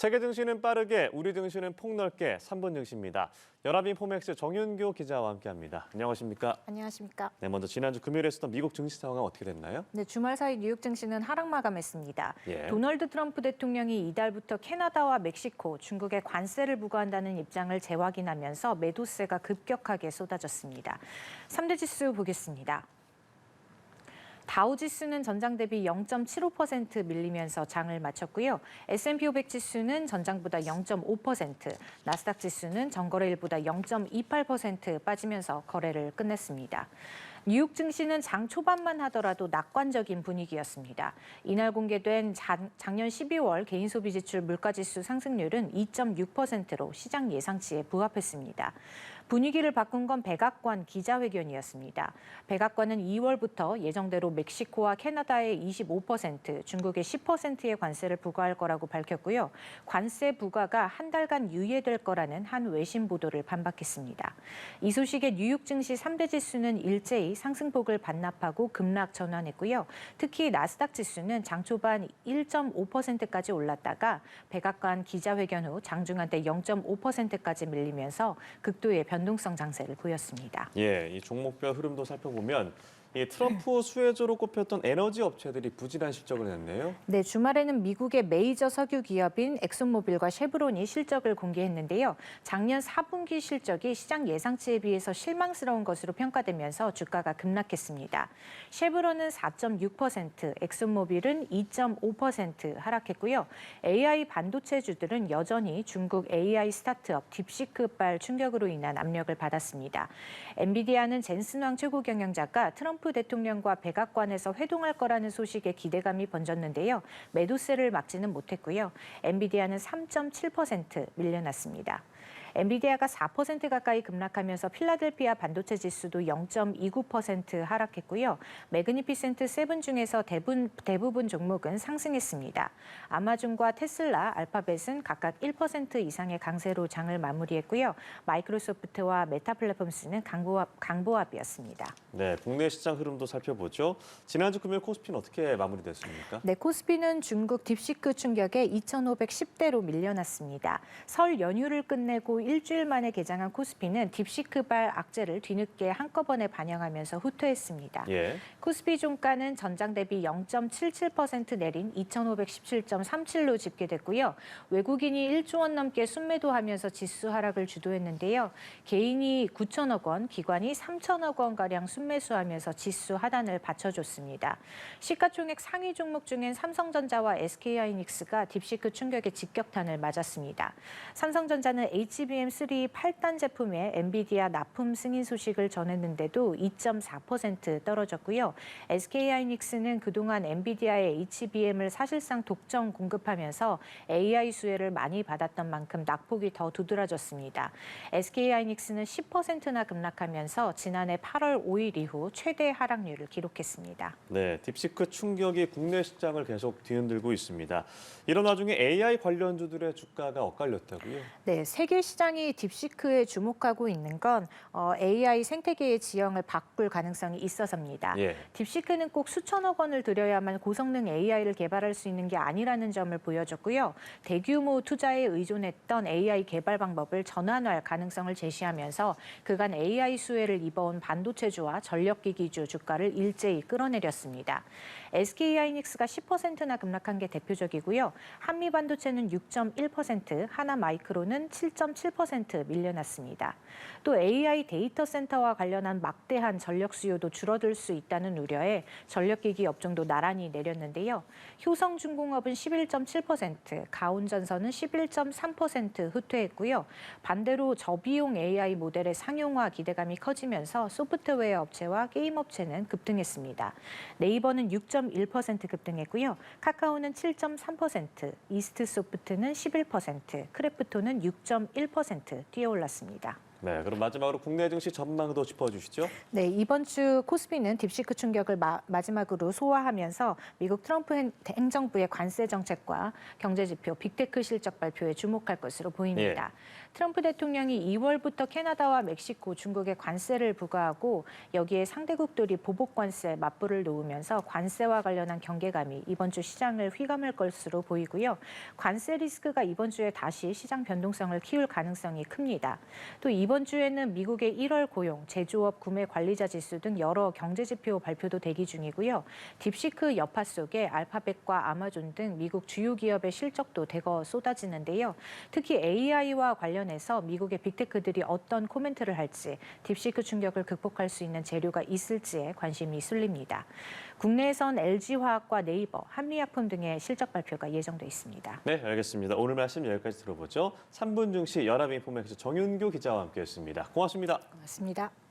세계 증시는 빠르게, 우리 증시는 폭넓게 3분 증시입니다. 연합인포맥스 정윤교 기자와 함께합니다. 안녕하십니까? 안녕하십니까? 네, 먼저 지난주 금요일에 있었던 미국 증시 상황은 어떻게 됐나요? 네, 주말 사이 뉴욕 증시는 하락 마감했습니다. 예. 도널드 트럼프 대통령이 이달부터 캐나다와 멕시코, 중국에 관세를 부과한다는 입장을 재확인하면서 매도세가 급격하게 쏟아졌습니다. 3대 지수 보겠습니다. 다우지수는 전장 대비 0.75% 밀리면서 장을 마쳤고요. S&P 500 지수는 전장보다 0.5%, 나스닥 지수는 전거래일보다 0.28% 빠지면서 거래를 끝냈습니다. 뉴욕 증시는 장 초반만 하더라도 낙관적인 분위기였습니다. 이날 공개된 작년 12월 개인 소비 지출 물가지수 상승률은 2.6%로 시장 예상치에 부합했습니다. 분위기를 바꾼 건 백악관 기자회견이었습니다. 백악관은 2월부터 예정대로 멕시코와 캐나다에 25%, 중국에 10%의 관세를 부과할 거라고 밝혔고요. 관세 부과가 한 달간 유예될 거라는 한 외신 보도를 반박했습니다. 이 소식에 뉴욕 증시 3대 지수는 일제히 상승폭을 반납하고 급락 전환했고요. 특히 나스닥 지수는 장 초반 1.5%까지 올랐다가 백악관 기자회견 후 장중한때 0.5%까지 밀리면서 극도의 변동성 장세를 보였습니다. 예, 이 종목별 흐름도 살펴보면 이 트럼프 수혜주로 꼽혔던 에너지 업체들이 부진한 실적을 냈네요. 네, 주말에는 미국의 메이저 석유 기업인 엑슨모빌과 쉐브론이 실적을 공개했는데요. 작년 4분기 실적이 시장 예상치에 비해서 실망스러운 것으로 평가되면서 주가가 급락했습니다. 쉐브론은 4.6%, 엑슨모빌은 2.5% 하락했고요. AI 반도체주들은 여전히 중국 AI 스타트업 딥시크발 충격으로 인한 압력을 받았습니다. 엔비디아는 젠슨 황 최고 경영자가 트럼프 대통령과 백악관에서 회동할 거라는 소식에 기대감이 번졌는데요. 매도세를 막지는 못했고요. 엔비디아는 3.7% 밀려났습니다. 엔비디아가 4% 가까이 급락하면서 필라델피아 반도체 지수도 0.29% 하락했고요. 매그니피센트 7 중에서 대부분 종목은 상승했습니다. 아마존과 테슬라, 알파벳은 각각 1% 이상의 강세로 장을 마무리했고요. 마이크로소프트와 메타 플랫폼스는 강보합이었습니다. 네, 국내 시장 흐름도 살펴보죠. 지난주 금요일 코스피는 어떻게 마무리됐습니까? 네, 코스피는 중국 딥시크 충격에 2,510대로 밀려났습니다. 설 연휴를 끝내고 일주일 만에 개장한 코스피는 딥시크발 악재를 뒤늦게 한꺼번에 반영하면서 후퇴했습니다. 예. 코스피 종가는 전장 대비 0.77% 내린 2,517.37로 집계됐고요. 외국인이 1조 원 넘게 순매도하면서 지수 하락을 주도했는데요. 개인이 9천억 원, 기관이 3천억 원가량 순매수하면서 지수 하단을 받쳐줬습니다. 시가총액 상위 종목 중엔 삼성전자와 SK하이닉스가 딥시크 충격의 직격탄을 맞았습니다. 삼성전자는 HBM3 8단 제품에 엔비디아 납품 승인 소식을 전했는데도 2.4% 떨어졌고요. SK하이닉스는 그동안 엔비디아의 HBM을 사실상 독점 공급하면서 AI 수혜를 많이 받았던 만큼 낙폭이 더 두드러졌습니다. SK하이닉스는 10%나 급락하면서 지난해 8월 5일 이후 최대 하락률을 기록했습니다. 네, 딥시크 충격이 국내 시장을 계속 뒤흔들고 있습니다. 이런 와중에 AI 관련주들의 주가가 엇갈렸다고요? 네, 세계 시장이 딥시크에 주목하고 있는 건 AI 생태계의 지형을 바꿀 가능성이 있어서입니다. 예. 딥시크는 꼭 수천억 원을 들여야만 고성능 AI를 개발할 수 있는 게 아니라는 점을 보여줬고요. 대규모 투자에 의존했던 AI 개발 방법을 전환할 가능성을 제시하면서 그간 AI 수혜를 입어온 반도체주와 전력기기주 주가를 일제히 끌어내렸습니다. SK하이닉스가 10%나 급락한 게 대표적이고요. 한미반도체는 6.1%, 하나마이크로는 7.7% 밀려났습니다. 또 AI 데이터 센터와 관련한 막대한 전력 수요도 줄어들 수 있다는 우려에 전력기기 업종도 나란히 내렸는데요. 효성중공업은 11.7%, 가온전선은 11.3% 후퇴했고요. 반대로 저비용 AI 모델의 상용화 기대감이 커지면서 소프트웨어 업체와 게임 업체는 급등했습니다. 네이버는 6.1% 급등했고요. 카카오는 7.3%, 이스트소프트는 11%, 크래프톤은 6.1% 뛰어올랐습니다. 네, 그럼 마지막으로 국내 증시 전망도 짚어주시죠. 네, 이번 주 코스피는 딥시크 충격을 마지막으로 소화하면서 미국 트럼프 행정부의 관세 정책과 경제 지표, 빅테크 실적 발표에 주목할 것으로 보입니다. 트럼프 대통령이 2월부터 캐나다와 멕시코, 중국에 관세를 부과하고 여기에 상대국들이 보복 관세 맞불을 놓으면서 관세와 관련한 경계감이 이번 주 시장을 휘감을 것으로 보이고요. 관세 리스크가 이번 주에 다시 시장 변동성을 키울 가능성이 큽니다. 또 이번 주에는 미국의 1월 고용, 제조업 구매 관리자 지수 등 여러 경제 지표 발표도 대기 중이고요. 딥시크 여파 속에 알파벳과 아마존 등 미국 주요 기업의 실적도 대거 쏟아지는데요. 특히 AI와 관련해서 미국의 빅테크들이 어떤 코멘트를 할지, 딥시크 충격을 극복할 수 있는 재료가 있을지에 관심이 쏠립니다. 국내에선 LG화학과 네이버, 한미약품 등의 실적 발표가 예정돼 있습니다. 네, 알겠습니다. 오늘 말씀 여기까지 들어보죠. 3분 증시 연합인포맥스 정윤규 기자와 함께했습니다. 고맙습니다. 고맙습니다.